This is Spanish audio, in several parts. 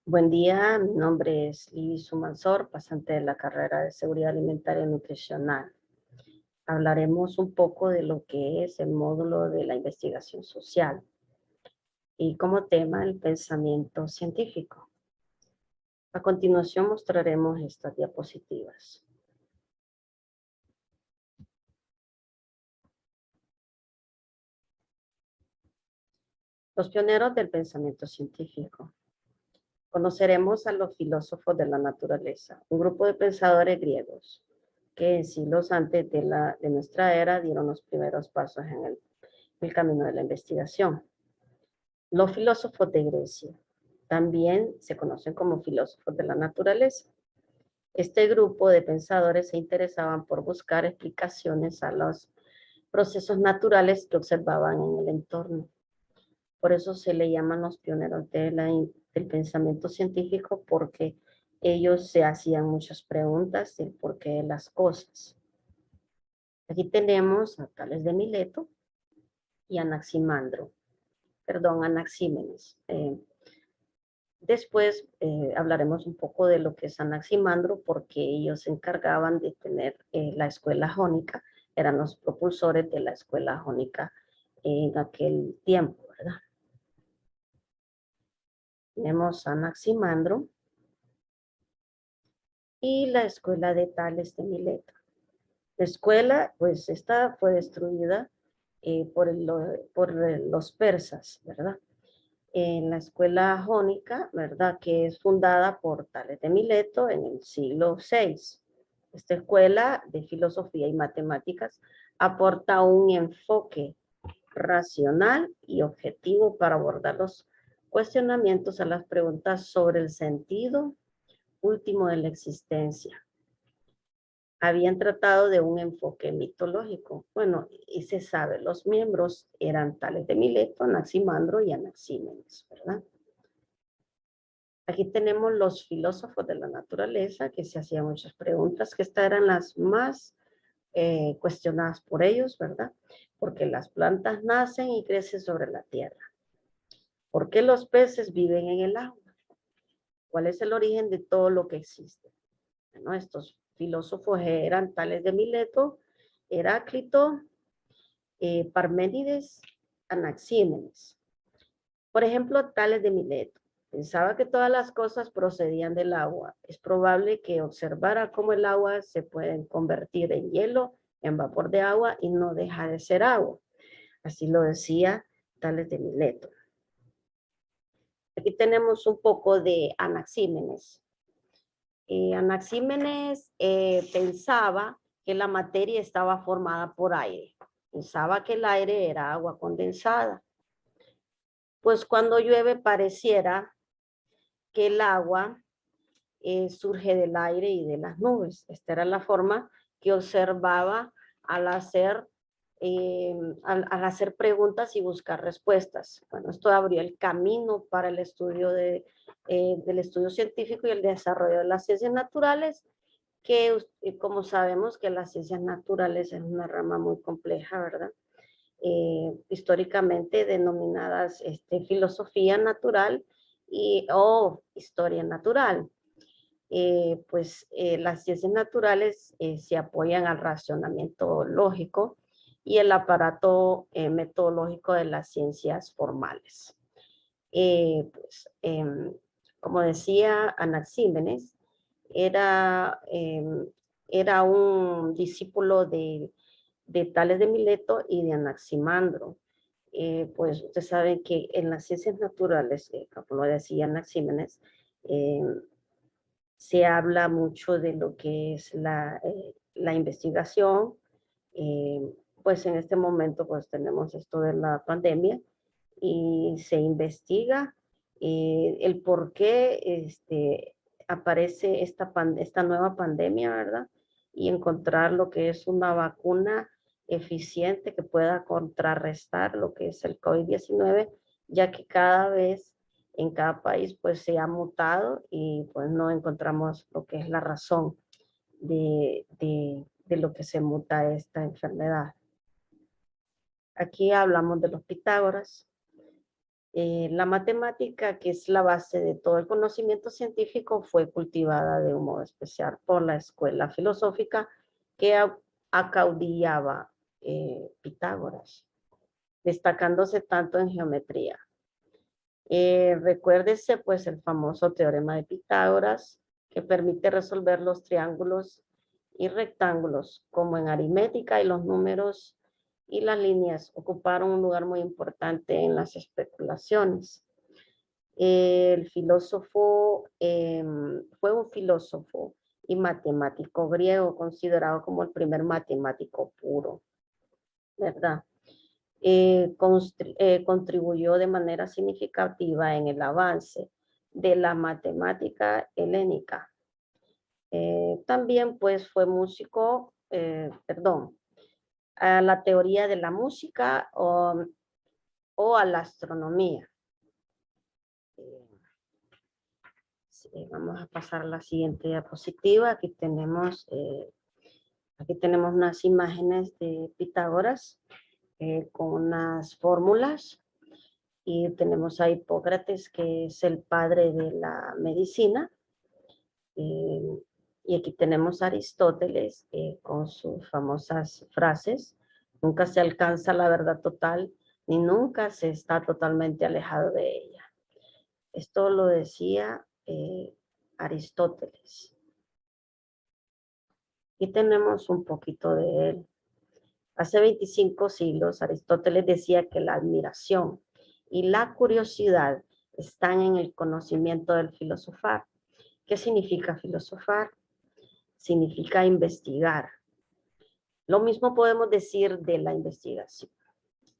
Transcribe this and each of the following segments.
Buen día, mi nombre es Liz Sumansor, pasante de la carrera de Seguridad Alimentaria y Nutricional. Hablaremos un poco de lo que es el módulo de la investigación social y como tema el pensamiento científico. A continuación mostraremos estas diapositivas. Los pioneros del pensamiento científico. Conoceremos a los filósofos de la naturaleza, un grupo de pensadores griegos que en siglos antes de nuestra era dieron los primeros pasos en el camino de la investigación. Los filósofos de Grecia también se conocen como filósofos de la naturaleza. Este grupo de pensadores se interesaban por buscar explicaciones a los procesos naturales que observaban en el entorno. Por eso se le llaman los pioneros del pensamiento científico, porque ellos se hacían muchas preguntas del porqué de las cosas. Aquí tenemos a Tales de Mileto y Anaximandro, perdón, Anaxímenes. Después hablaremos un poco de lo que es Anaximandro, porque ellos se encargaban de tener la escuela jónica, eran los propulsores de la escuela jónica en aquel tiempo, ¿verdad? Tenemos a Anaximandro y la escuela de Tales de Mileto. La escuela, pues esta fue destruida por los persas, ¿verdad? En la escuela jónica, ¿verdad? Que es fundada por Tales de Mileto en el siglo VI. Esta escuela de filosofía y matemáticas aporta un enfoque racional y objetivo para abordar los cuestionamientos a las preguntas sobre el sentido último de la existencia. Habían tratado de un enfoque mitológico. Bueno, y se sabe, los miembros eran Tales de Mileto, Anaximandro y Anaxímenes, ¿verdad? Aquí tenemos los filósofos de la naturaleza que se hacían muchas preguntas, que estas eran las más cuestionadas por ellos, ¿verdad? Porque las plantas nacen y crecen sobre la tierra. ¿Por qué los peces viven en el agua? ¿Cuál es el origen de todo lo que existe? Bueno, estos filósofos eran Tales de Mileto, Heráclito, Parménides, Anaxímenes. Por ejemplo, Tales de Mileto pensaba que todas las cosas procedían del agua. Es probable que observara cómo el agua se puede convertir en hielo, en vapor de agua y no deja de ser agua. Así lo decía Tales de Mileto. Aquí tenemos un poco de Anaxímenes. Anaxímenes pensaba que la materia estaba formada por aire. Pensaba que el aire era agua condensada. Pues cuando llueve pareciera que el agua surge del aire y de las nubes. Esta era la forma que observaba al hacer, al hacer preguntas y buscar respuestas. Bueno, esto abrió el camino para el estudio del estudio científico y el desarrollo de las ciencias naturales, que como sabemos que las ciencias naturales es una rama muy compleja, ¿verdad? Históricamente denominadas filosofía natural o historia natural. Las ciencias naturales se apoyan al racionamiento lógico y el aparato metodológico de las ciencias formales. Eh, pues, eh, Como decía Anaxímenes, era, eh, era un discípulo de Tales de Mileto y de Anaximandro. Pues ustedes saben que en las ciencias naturales, como lo decía Anaxímenes, eh, se habla mucho de lo que es la investigación. eh, pues en este momento pues tenemos esto de la pandemia y se investiga el por qué aparece esta nueva pandemia, ¿verdad? Y encontrar lo que es una vacuna eficiente que pueda contrarrestar lo que es el COVID-19, ya que cada vez en cada país pues se ha mutado y pues no encontramos lo que es la razón de lo que se muta esta enfermedad. Aquí hablamos de los Pitágoras. La matemática, que es la base de todo el conocimiento científico, fue cultivada de un modo especial por la escuela filosófica que acaudillaba Pitágoras, destacándose tanto en geometría. Recuérdese pues el famoso teorema de Pitágoras, que permite resolver los triángulos y rectángulos, como en aritmética, y los números y las líneas ocuparon un lugar muy importante en las especulaciones. El filósofo fue un filósofo y matemático griego, considerado como el primer matemático puro, ¿verdad? Contribuyó de manera significativa en el avance de la matemática helénica. También pues fue músico, a la teoría de la música o a la astronomía. Sí, vamos a pasar a la siguiente diapositiva. Aquí tenemos unas imágenes de Pitágoras con unas fórmulas. Y tenemos a Hipócrates, que es el padre de la medicina. Y aquí tenemos a Aristóteles con sus famosas frases. Nunca se alcanza la verdad total, ni nunca se está totalmente alejado de ella. Esto lo decía Aristóteles. Y tenemos un poquito de él. Hace 25 siglos, Aristóteles decía que la admiración y la curiosidad están en el conocimiento del filosofar. ¿Qué significa filosofar? Significa investigar. Lo mismo podemos decir de la investigación.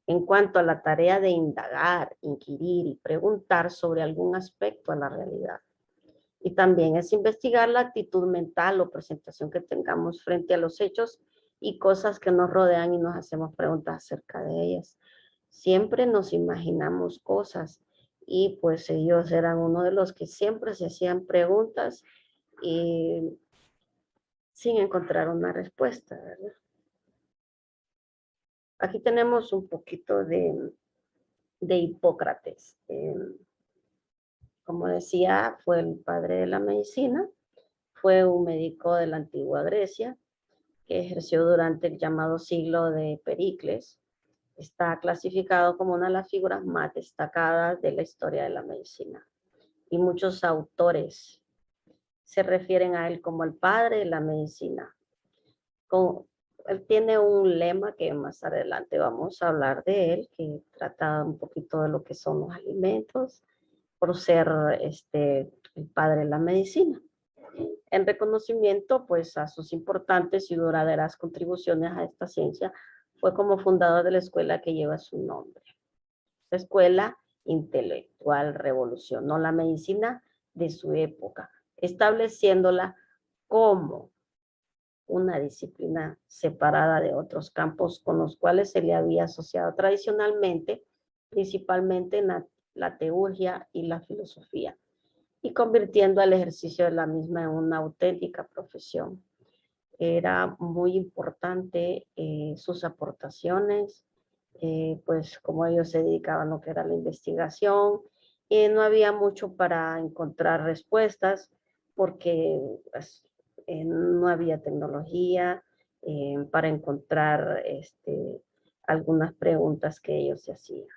En cuanto a la tarea de indagar, inquirir y preguntar sobre algún aspecto de la realidad. Y también es investigar la actitud mental o presentación que tengamos frente a los hechos y cosas que nos rodean y nos hacemos preguntas acerca de ellas. Siempre nos imaginamos cosas y pues ellos eran uno de los que siempre se hacían preguntas y sin encontrar una respuesta, ¿verdad? Aquí tenemos un poquito de Hipócrates. Como decía, fue el padre de la medicina, fue un médico de la antigua Grecia que ejerció durante el llamado siglo de Pericles. Está clasificado como una de las figuras más destacadas de la historia de la medicina. Y muchos autores se refieren a él como el padre de la medicina. Él tiene un lema que más adelante vamos a hablar de él, que trata un poquito de lo que son los alimentos, por ser el padre de la medicina. En reconocimiento pues a sus importantes y duraderas contribuciones a esta ciencia, fue como fundador de la escuela que lleva su nombre. Esta escuela intelectual revolucionó la medicina de su época, estableciéndola como una disciplina separada de otros campos con los cuales se le había asociado tradicionalmente, principalmente en la teología y la filosofía, y convirtiendo el ejercicio de la misma en una auténtica profesión. Era muy importante sus aportaciones, pues como ellos se dedicaban a lo que era la investigación, no había mucho para encontrar respuestas porque pues, no había tecnología para encontrar algunas preguntas que ellos se hacían.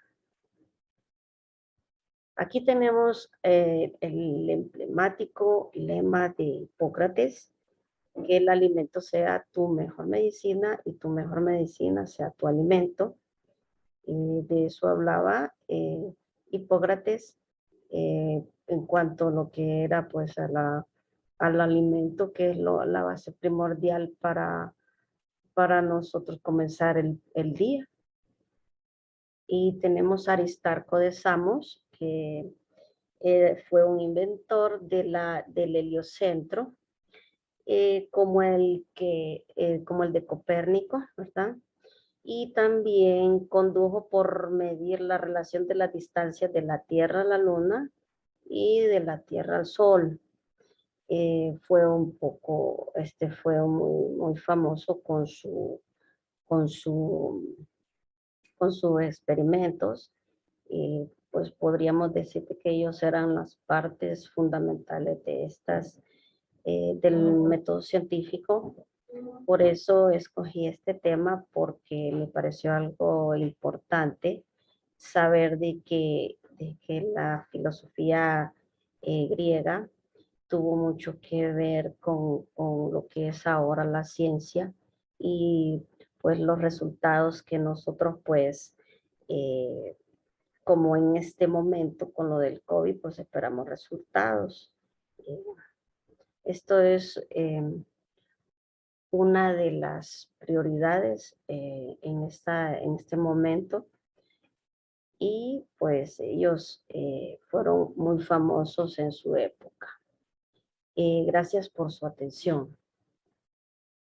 Aquí tenemos el emblemático lema de Hipócrates, que el alimento sea tu mejor medicina y tu mejor medicina sea tu alimento. De eso hablaba Hipócrates en cuanto a lo que era pues al alimento, que es la base primordial para nosotros comenzar el día. Y tenemos a Aristarco de Samos, que fue un inventor del heliocentro, como el de Copérnico, ¿verdad? Y también condujo por medir la relación de las distancias de la Tierra a la Luna y de la Tierra al Sol. Fue muy famoso con sus experimentos. pues podríamos decir que ellos eran las partes fundamentales de estas, del método científico. Por eso escogí este tema porque me pareció algo importante saber de que la filosofía griega tuvo mucho que ver con lo que es ahora la ciencia y pues los resultados que nosotros pues eh, como en este momento con lo del COVID pues esperamos resultados. Eh, Esto es una de las prioridades en este momento y pues ellos fueron muy famosos en su época. Gracias por su atención.